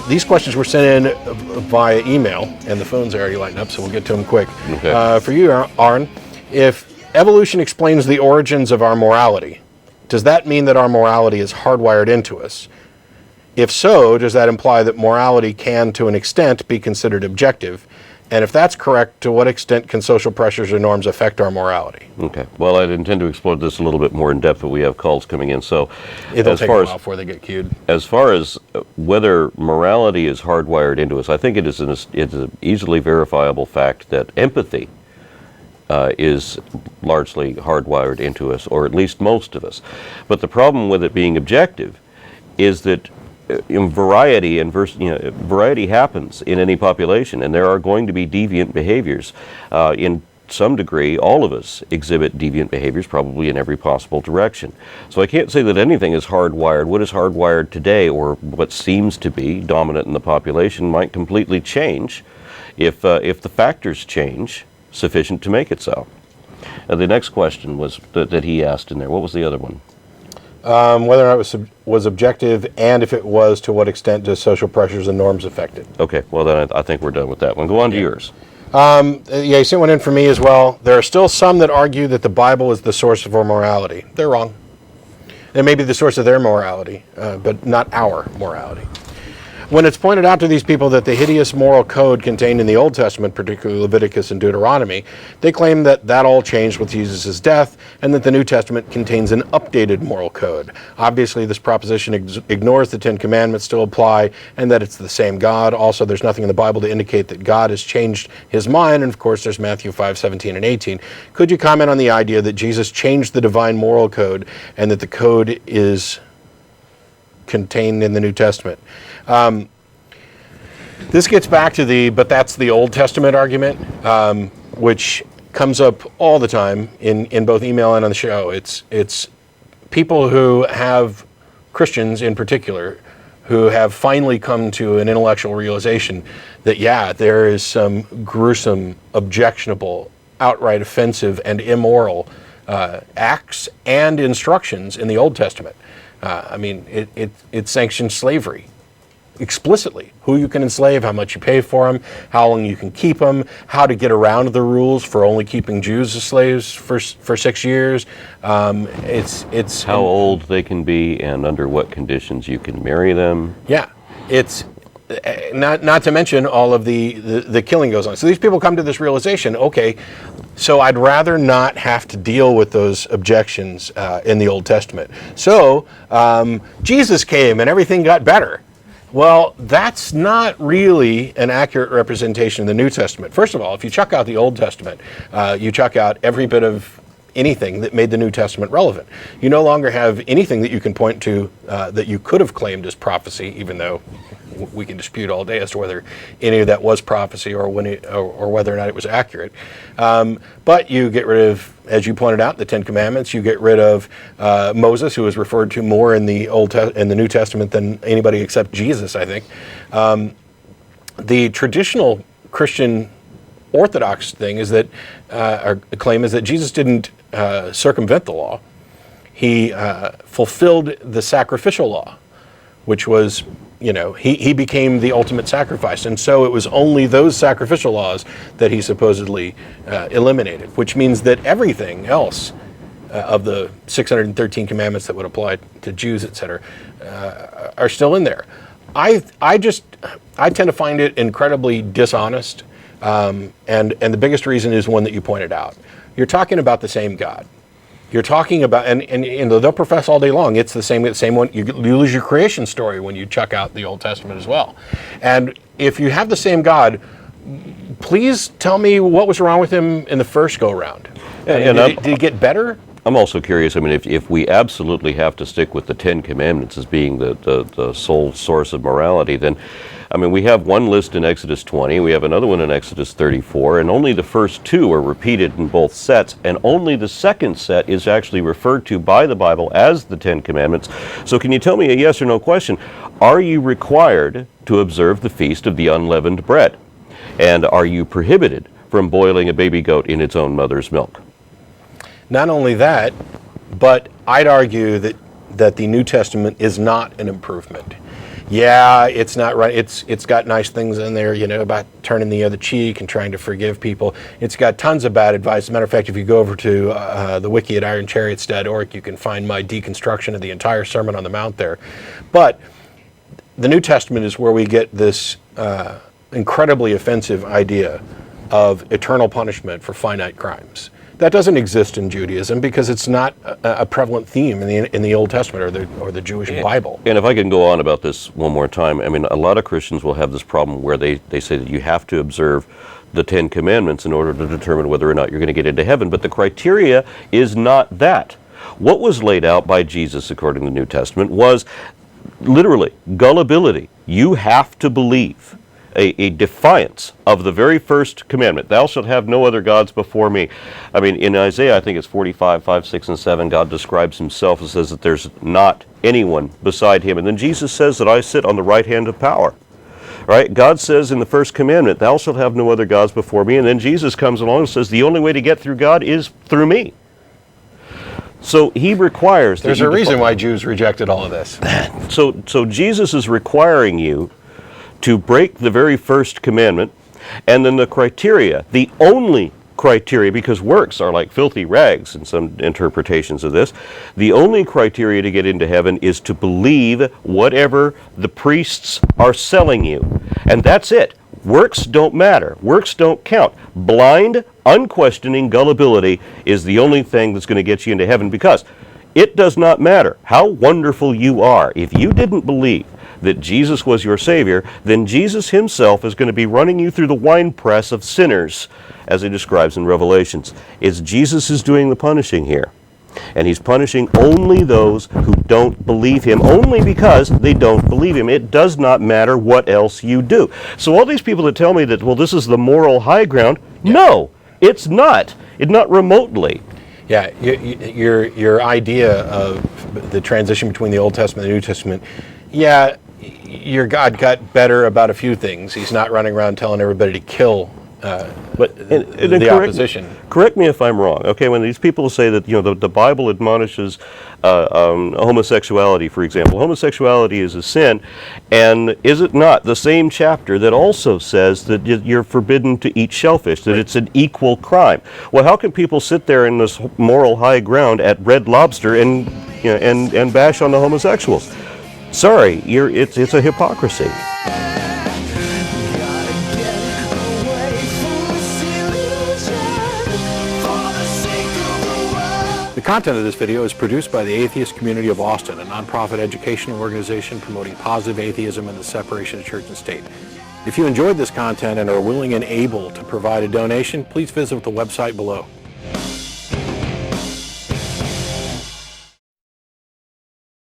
These questions were sent in via email, and the phone's already lighting up, so we'll get to them quick. Okay. For you, Aaron, if evolution explains the origins of our morality, does that mean that our morality is hardwired into us? If so, does that imply that morality can, to an extent, be considered objective? And if that's correct, to what extent can social pressures or norms affect our morality? Okay. Well, I'd intend to explore this a little bit more in depth, but we have calls coming in. So, It'll take a while before they get queued. As far as whether morality is hardwired into us, I think it's an easily verifiable fact that empathy is largely hardwired into us, or at least most of us. But the problem with it being objective is that variety happens in any population, and there are going to be deviant behaviors. In some degree, all of us exhibit deviant behaviors, probably in every possible direction. So I can't say that anything is hardwired. What is hardwired today, or what seems to be dominant in the population, might completely change if the factors change sufficient to make it so. The next question was that he asked in there. What was the other one? Whether or not it was objective, and if it was, to what extent does social pressures and norms affect it? Okay, well then I think we're done with that one. Go on to yours. You sent one in for me as well. There are still some that argue that the Bible is the source of our morality. They're wrong. It may be the source of their morality, but not our morality. When it's pointed out to these people that the hideous moral code contained in the Old Testament, particularly Leviticus and Deuteronomy, they claim that that all changed with Jesus' death, and that the New Testament contains an updated moral code. Obviously, this proposition ignores the Ten Commandments still apply, and that it's the same God. Also, there's nothing in the Bible to indicate that God has changed his mind, and of course, there's Matthew 5:17 and 18. Could you comment on the idea that Jesus changed the divine moral code, and that the code is contained in the New Testament? This gets back to but that's the Old Testament argument, which comes up all the time in both email and on the show. It's people who have, Christians in particular, who have finally come to an intellectual realization that, yeah, there is some gruesome, objectionable, outright offensive, and immoral acts and instructions in the Old Testament. It sanctions slavery explicitly. Who you can enslave, how much you pay for them, how long you can keep them, how to get around the rules for only keeping Jews as slaves for 6 years. It's how old they can be and under what conditions you can marry them. Yeah, it's not to mention all of the killing goes on. So these people come to this realization, okay, so I'd rather not have to deal with those objections in the Old Testament. So Jesus came and everything got better. Well, that's not really an accurate representation of the New Testament. First of all, if you chuck out the Old Testament, you chuck out every bit of anything that made the New Testament relevant. You no longer have anything that you can point to that you could have claimed as prophecy, even though we can dispute all day as to whether any of that was prophecy or whether or not it was accurate. But you get rid of, as you pointed out, the Ten Commandments. You get rid of Moses, who is referred to more in the New Testament than anybody except Jesus, I think. The traditional Christian Orthodox thing is that our claim is that Jesus didn't circumvent the law. He fulfilled the sacrificial law, which was, he became the ultimate sacrifice. And so it was only those sacrificial laws that he supposedly eliminated, which means that everything else of the 613 commandments that would apply to Jews, etc., are still in there. I tend to find it incredibly dishonest. And the biggest reason is one that you pointed out. You're talking about the same God. You're talking about, and they'll profess all day long, it's the same one. You lose your creation story when you chuck out the Old Testament as well. And if you have the same God, please tell me what was wrong with him in the first go-round. Did he get better? I'm also curious, if we absolutely have to stick with the Ten Commandments as being the sole source of morality, then we have one list in Exodus 20, we have another one in Exodus 34, and only the first two are repeated in both sets, and only the second set is actually referred to by the Bible as the Ten Commandments. So can you tell me a yes or no question? Are you required to observe the Feast of the Unleavened Bread? And are you prohibited from boiling a baby goat in its own mother's milk? Not only that, but I'd argue that the New Testament is not an improvement. yeah, it's not right. It's got nice things in there, about turning the other cheek and trying to forgive people. It's got tons of bad advice. As a matter of fact, if you go over to the wiki at ironchariots.org, you can find my deconstruction of the entire Sermon on the Mount there. But the New Testament is where we get this incredibly offensive idea of eternal punishment for finite crimes. That doesn't exist in Judaism because it's not a prevalent theme in the Old Testament or the Jewish Bible. And if I can go on about this one more time, I mean, a lot of Christians will have this problem where they say that you have to observe the 10 Commandments in order to determine whether or not you're going to get into heaven, but the criteria is not that. What was laid out by Jesus, according to the New Testament, was literally gullibility. You have to believe. A defiance of the very first commandment, thou shalt have no other gods before me. I mean, in Isaiah, I think it's 45, 5, 6, and 7, God describes himself and says that there's not anyone beside him. And then Jesus says that I sit on the right hand of power. Right? God says in the first commandment, thou shalt have no other gods before me. And then Jesus comes along and says the only way to get through God is through me. So he requires... There's a reason why Jews rejected all of this. So Jesus is requiring you to break the very first commandment, and then the criteria, the only criteria, because works are like filthy rags in some interpretations of this, the only criteria to get into heaven is to believe whatever the priests are selling you. And that's it. Works don't matter. Works don't count. Blind, unquestioning gullibility is the only thing that's going to get you into heaven, because it does not matter how wonderful you are. If you didn't believe that Jesus was your Savior, then Jesus himself is going to be running you through the winepress of sinners, as he describes in Revelations. It's Jesus is doing the punishing here. And he's punishing only those who don't believe him, only because they don't believe him. It does not matter what else you do. So all these people that tell me that, well, this is the moral high ground, no, it's not. It's not remotely. Yeah, your idea of the transition between the Old Testament and the New Testament, yeah, your God got better about a few things. He's not running around telling everybody to kill the opposition. Correct me if I'm wrong. Okay, when these people say that the Bible admonishes homosexuality, for example, homosexuality is a sin, and is it not the same chapter that also says that you're forbidden to eat shellfish, that it's an equal crime? Well, how can people sit there in this moral high ground at Red Lobster and bash on the homosexuals? Sorry, it's a hypocrisy. The content of this video is produced by the Atheist Community of Austin, a nonprofit educational organization promoting positive atheism and the separation of church and state. If you enjoyed this content and are willing and able to provide a donation, please visit the website below.